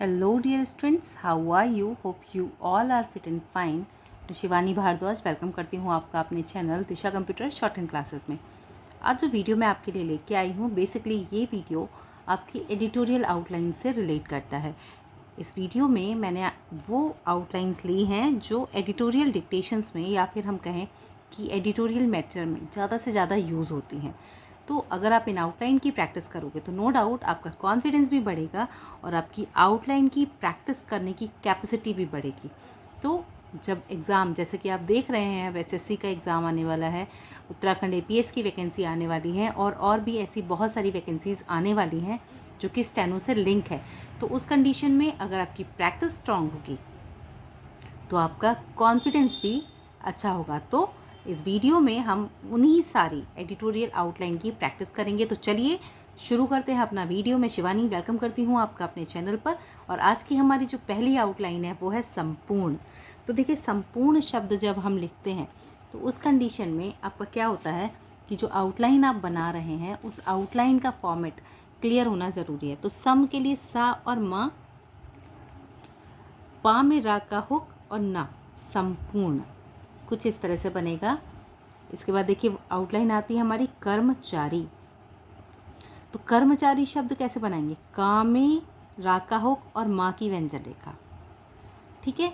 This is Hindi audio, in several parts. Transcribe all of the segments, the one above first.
Hello dear students, how are you? Hope you all are fit and fine. मैं शिवानी भारद्वाज वेलकम करती हूँ आपका अपने channel Disha computer short and classes में। आज जो वीडियो मैं आपके लिए लेके आई हूँ, बेसिकली ये वीडियो आपकी एडिटोरियल आउटलाइन से रिलेट करता है। इस वीडियो में मैंने वो आउटलाइंस ली हैं जो एडिटोरियल डिक्टेशंस में या फिर हम कहें कि एडिटोरियल मैटर में ज़्यादा से ज़्यादा यूज़ होती हैं। तो अगर आप इन आउटलाइन की प्रैक्टिस करोगे तो नो डाउट आपका कॉन्फिडेंस भी बढ़ेगा और आपकी आउटलाइन की प्रैक्टिस करने की कैपेसिटी भी बढ़ेगी। तो जब एग्ज़ाम, जैसे कि आप देख रहे हैं, अब एसएससी का एग्ज़ाम आने वाला है, उत्तराखंड एपीएस की वैकेंसी आने वाली है और भी ऐसी बहुत सारी वैकेंसीज़ आने वाली हैं जो कि स्टेनो से लिंक है। तो उस कंडीशन में अगर आपकी प्रैक्टिस स्ट्रांग होगी तो आपका कॉन्फिडेंस भी अच्छा होगा। तो इस वीडियो में हम उन्हीं सारी एडिटोरियल आउटलाइन की प्रैक्टिस करेंगे। तो चलिए शुरू करते हैं अपना वीडियो। मैं शिवानी वेलकम करती हूँ आपका अपने चैनल पर। और आज की हमारी जो पहली आउटलाइन है वो है संपूर्ण। तो देखिए, संपूर्ण शब्द जब हम लिखते हैं तो उस कंडीशन में आपका क्या होता है कि जो आउटलाइन आप बना रहे हैं उस आउटलाइन का फॉर्मेट क्लियर होना ज़रूरी है। तो सम के लिए सा और मा, पा में रा का हुक और ना, संपूर्ण, कुछ इस तरह से बनेगा। इसके बाद देखिए आउटलाइन आती है हमारी कर्मचारी। तो कर्मचारी शब्द कैसे बनाएंगे? का में रा का हुक और माँ की व्यंजन रेखा, ठीक है।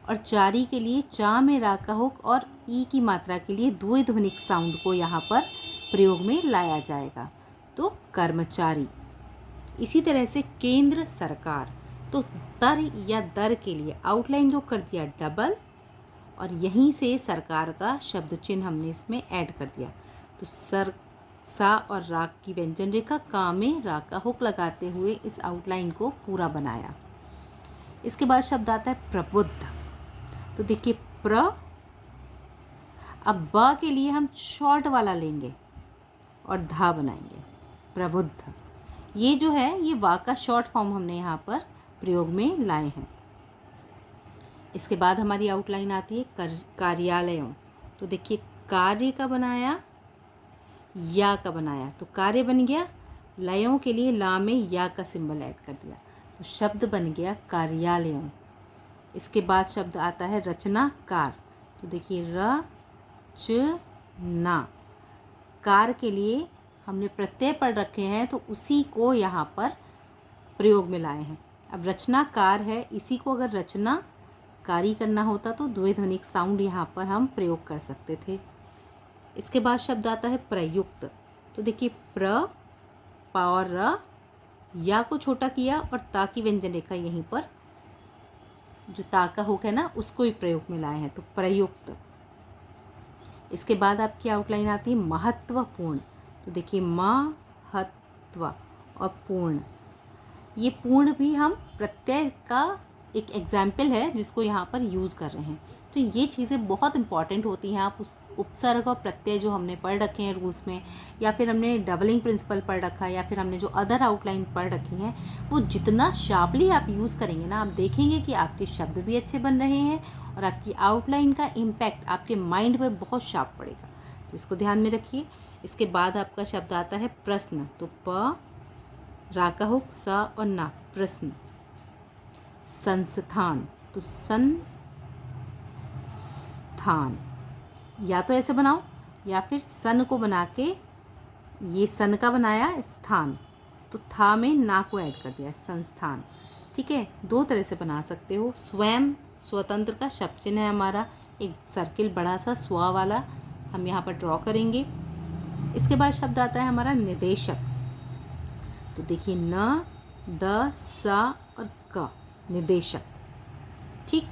और चारी के लिए चा में रा का हुक और ई की मात्रा के लिए द्विध्वनिक साउंड को यहाँ पर प्रयोग में लाया जाएगा। तो कर्मचारी। इसी तरह से केंद्र सरकार। तो तर या दर के लिए आउटलाइन को कर दिया डबल और यहीं से सरकार का शब्द चिन्ह हमने इसमें ऐड कर दिया। तो सर, सा और राग की व्यंजन रेखा, का में रा का हुक लगाते हुए इस आउटलाइन को पूरा बनाया। इसके बाद शब्द आता है प्रबुद्ध। तो देखिए प्र, अब ब के लिए हम शॉर्ट वाला लेंगे और धा बनाएंगे, प्रबुद्ध। ये जो है ये वा का शॉर्ट फॉर्म हमने यहाँ पर प्रयोग में लाए हैं। इसके बाद हमारी आउटलाइन आती है कार्यालयों। तो देखिए कार्य का बनाया, या का बनाया, तो कार्य बन गया। लयों के लिए ला में या का सिंबल ऐड कर दिया, तो शब्द बन गया कार्यालयों। इसके बाद शब्द आता है रचनाकार। तो देखिए र च ना, कार के लिए हमने प्रत्यय पढ़ रखे हैं तो उसी को यहाँ पर प्रयोग में लाए हैं। अब रचनाकार है, इसी को अगर रचनाकारी करना होता तो द्विध्वनिक साउंड यहाँ पर हम प्रयोग कर सकते थे। इसके बाद शब्द आता है प्रयुक्त। तो देखिए प्र, पा और र, या को छोटा किया और ता की व्यंजन रेखा यहीं पर, जो ता का हुक है ना, उसको ही प्रयोग में लाए हैं, तो प्रयुक्त। इसके बाद आपकी आउटलाइन आती है महत्वपूर्ण। तो देखिए महत्व और पूर्ण, ये पूर्ण भी हम प्रत्यय का एक एग्जाम्पल है जिसको यहाँ पर यूज़ कर रहे हैं। तो ये चीज़ें बहुत इंपॉर्टेंट होती हैं। आप उस उपसर्ग और प्रत्यय जो हमने पढ़ रखे हैं रूल्स में, या फिर हमने डबलिंग प्रिंसिपल पढ़ रखा है, या फिर हमने जो अदर आउटलाइन पढ़ रखी हैं, वो जितना शार्पली आप यूज़ करेंगे ना, आप देखेंगे कि आपके शब्द भी अच्छे बन रहे हैं और आपकी आउटलाइन का इम्पैक्ट आपके माइंड पर बहुत शार्प पड़ेगा। तो इसको ध्यान में रखिए। इसके बाद आपका शब्द आता है प्रश्न। तो प, रा का हुक, सा और ना, प्रश्न। संस्थान। तो संस्थान, या तो ऐसे बनाओ या फिर सन को बना के ये सन का बनाया स्थान, तो था में ना को ऐड कर दिया, संस्थान, ठीक है। दो तरह से बना सकते हो। स्वयं, स्वतंत्र का शब्द चिन्ह है हमारा, एक सर्किल बड़ा सा स्व वाला हम यहाँ पर ड्रॉ करेंगे। इसके बाद शब्द आता है हमारा निदेशक। तो देखिए न, द, सा और क, निदेशक, ठीक।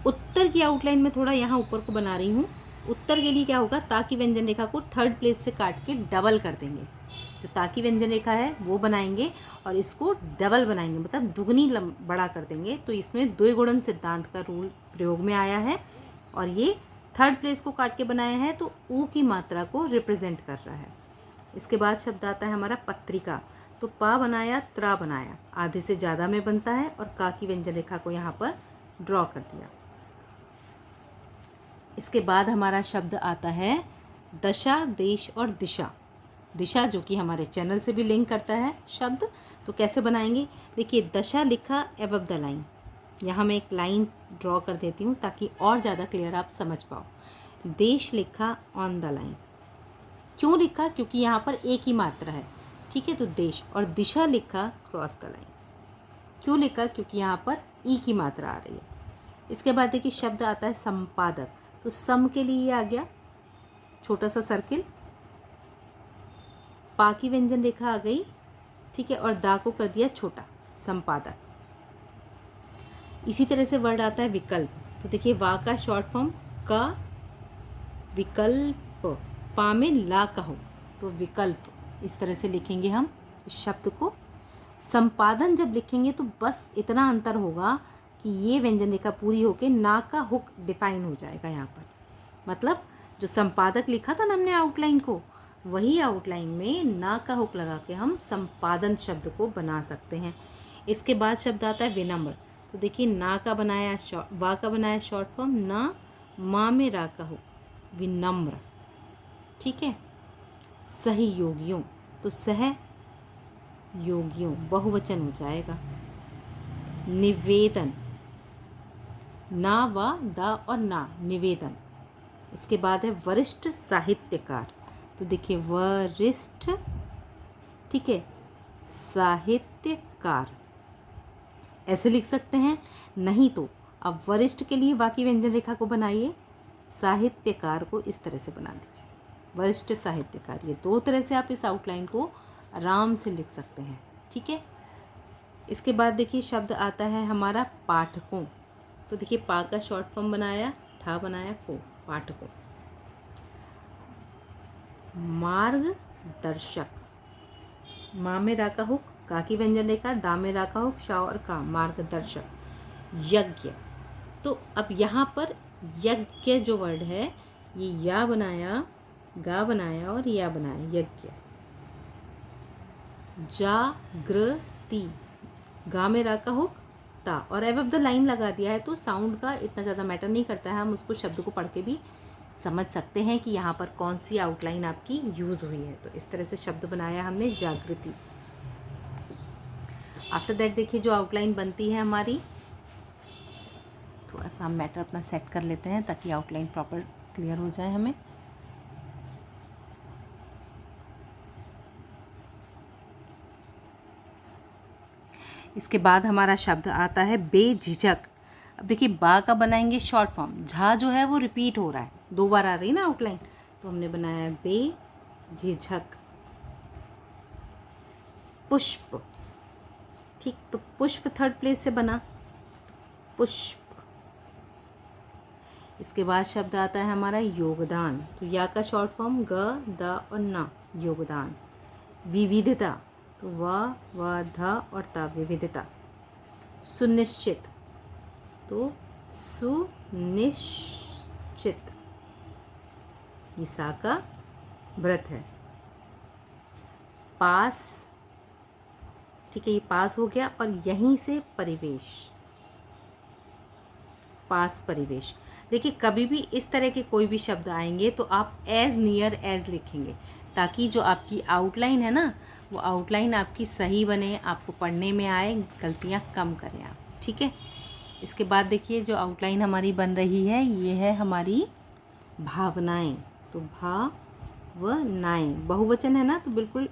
उत्तर की आउटलाइन में थोड़ा यहाँ ऊपर को बना रही हूँ। उत्तर के लिए क्या होगा, ता की व्यंजन रेखा को थर्ड प्लेस से काट के डबल कर देंगे। जो ता की व्यंजन रेखा है वो बनाएंगे और इसको डबल बनाएंगे, मतलब दुगनी बड़ा कर देंगे। तो इसमें द्विगुणन सिद्धांत का रूल प्रयोग में आया है और ये थर्ड प्लेस को काट के बनाया है, तो ऊ की मात्रा को रिप्रेजेंट कर रहा है। इसके बाद शब्द आता है हमारा पत्रिका। तो पा बनाया, त्रा बनाया, आधे से ज़्यादा में बनता है और का की व्यंजन रेखा को यहाँ पर ड्रॉ कर दिया। इसके बाद हमारा शब्द आता है दशा, देश और दिशा। दिशा जो कि हमारे चैनल से भी लिंक करता है शब्द। तो कैसे बनाएंगे, देखिए दशा लिखा एबव द लाइन, यहाँ मैं एक लाइन ड्रॉ कर देती हूँ ताकि और ज़्यादा क्लियर आप समझ पाओ। देश लिखा ऑन द लाइन, क्यों लिखा, क्योंकि यहाँ पर एक ही मात्रा है, ठीक है, तो देश। और दिशा लिखा क्रॉस द लाइन, क्यों लिखा, क्योंकि यहाँ पर ई की मात्रा आ रही है। इसके बाद देखिए शब्द आता है संपादक, तो सम के लिए ये आ गया छोटा सा सर्किल, पा की व्यंजन रेखा आ गई, ठीक है, और दा को कर दिया छोटा, संपादक। इसी तरह से वर्ड आता है विकल्प, तो देखिए वा का शॉर्ट फॉर्म का, विकल्प, पा में ला का हो तो विकल्प, इस तरह से लिखेंगे हम इस शब्द को। संपादन जब लिखेंगे तो बस इतना अंतर होगा कि ये व्यंजन रेखा पूरी होके ना का हुक डिफाइन हो जाएगा यहाँ पर, मतलब जो संपादक लिखा था ना हमने आउटलाइन को, वही आउटलाइन में ना का हुक लगा के हम संपादन शब्द को बना सकते हैं। इसके बाद शब्द आता है विनम्र, तो देखिए ना का बनाया वा का बनाया शॉर्ट फॉर्म ना, माँ में रा का हुक, विनम्र, ठीक है। सहयोगियों, तो सह योगियों बहुवचन हो जाएगा। निवेदन, ना व दा और ना, निवेदन। इसके बाद है वरिष्ठ साहित्यकार, तो देखिए वरिष्ठ, ठीक है, साहित्यकार ऐसे लिख सकते हैं, नहीं तो अब वरिष्ठ के लिए बाकी व्यंजन रेखा को बनाइए, साहित्यकार को इस तरह से बना दीजिए, वरिष्ठ साहित्यकार। ये दो तरह से आप इस आउटलाइन को आराम से लिख सकते हैं, ठीक है। इसके बाद देखिए शब्द आता है हमारा पाठकों, तो देखिए पा का शॉर्ट फॉर्म बनाया, ठा बनाया को, पाठकों। मार्गदर्शक, माँ में रा का हुक, का की व्यंजन रेखा, दा में रा का हुक, शा और का, मार्गदर्शक। यज्ञ, तो अब यहाँ पर यज्ञ जो वर्ड है ये या बनाया, गा बनाया और या बनाया, यज्ञ। जागृति, गा में रा का हुक, ता और एबव द लाइन लगा दिया है, तो साउंड का इतना ज़्यादा मैटर नहीं करता है, हम उसको शब्द को पढ़ के भी समझ सकते हैं कि यहाँ पर कौन सी आउटलाइन आपकी यूज़ हुई है। तो इस तरह से शब्द बनाया हमने जागृति। आफ्टर दैट देखिए जो आउटलाइन बनती है हमारी, थोड़ा सा हम मैटर अपना सेट कर लेते हैं ताकि आउटलाइन प्रॉपर क्लियर हो जाए हमें। इसके बाद हमारा शब्द आता है बेझिझक। अब देखिए बा का बनाएंगे शॉर्ट फॉर्म, झा जो है वो रिपीट हो रहा है, दो बार आ रही है ना आउटलाइन, तो हमने बनाया बेझिझक। पुष्प, ठीक, तो पुष्प थर्ड प्लेस से बना, पुष्प। इसके बाद शब्द आता है हमारा योगदान, तो या का शॉर्ट फॉर्म ग, द और ना, योगदान। विविधता, तो व ध और ता, विविधता। सुनिश्चित, तो सुनिश्चित, ये सा का व्रत है। पास, ठीक है, ये पास हो गया, और यहीं से परिवेश, पास परिवेश। देखिए कभी भी इस तरह के कोई भी शब्द आएंगे तो आप एज नियर एज लिखेंगे, ताकि जो आपकी आउटलाइन है ना, वो आउटलाइन आपकी सही बने, आपको पढ़ने में आए, गलतियाँ कम करें आप, ठीक है। इसके बाद देखिए जो आउटलाइन हमारी बन रही है ये है हमारी भावनाएं, तो भावनाएं बहुवचन है ना, तो बिल्कुल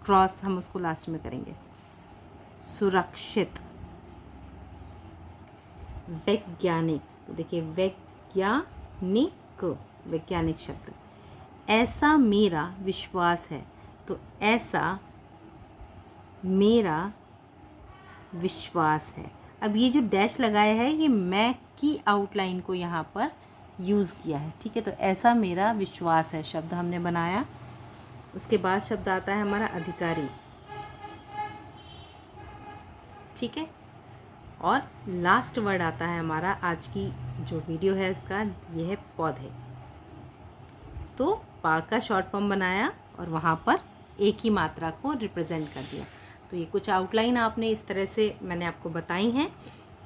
क्रॉस हम उसको लास्ट में करेंगे। सुरक्षित। वैज्ञानिक, तो देखिए वैज्ञानिक, वैज्ञानिक शब्द। ऐसा मेरा विश्वास है, तो ऐसा मेरा विश्वास है। अब ये जो डैश लगाया है ये मैं की आउटलाइन को यहाँ पर यूज़ किया है, ठीक है। तो ऐसा मेरा विश्वास है शब्द हमने बनाया। उसके बाद शब्द आता है हमारा अधिकारी, ठीक है। और लास्ट वर्ड आता है हमारा आज की जो वीडियो है इसका, ये है पौधे। तो पा का शॉर्ट फॉर्म बनाया और वहाँ पर एक ही मात्रा को रिप्रेजेंट कर दिया। तो ये कुछ आउटलाइन आपने इस तरह से मैंने आपको बताई हैं।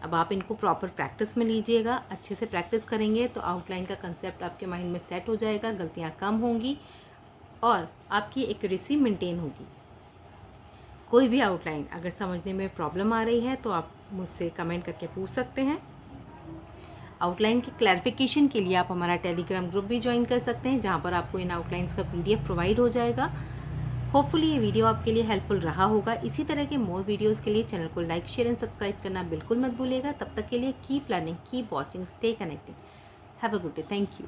अब आप इनको प्रॉपर प्रैक्टिस में लीजिएगा, अच्छे से प्रैक्टिस करेंगे तो आउटलाइन का कंसेप्ट आपके माइंड में सेट हो जाएगा, गलतियाँ कम होंगी और आपकी एक्यूरेसी मेंटेन होगी। कोई भी आउटलाइन अगर समझने में प्रॉब्लम आ रही है तो आप मुझसे कमेंट करके पूछ सकते हैं। आउटलाइन की क्लैरिफिकेशन के लिए आप हमारा टेलीग्राम ग्रुप भी ज्वाइन कर सकते हैं, जहाँ पर आपको इन आउटलाइंस का PDF प्रोवाइड हो जाएगा। होपफुली ये वीडियो आपके लिए हेल्पफुल रहा होगा। इसी तरह के मोर वीडियोस के लिए चैनल को लाइक, शेयर एंड सब्सक्राइब करना बिल्कुल मत भूलिएगा। तब तक के लिए keep learning, keep watching, stay connected. Have a good day. Thank you.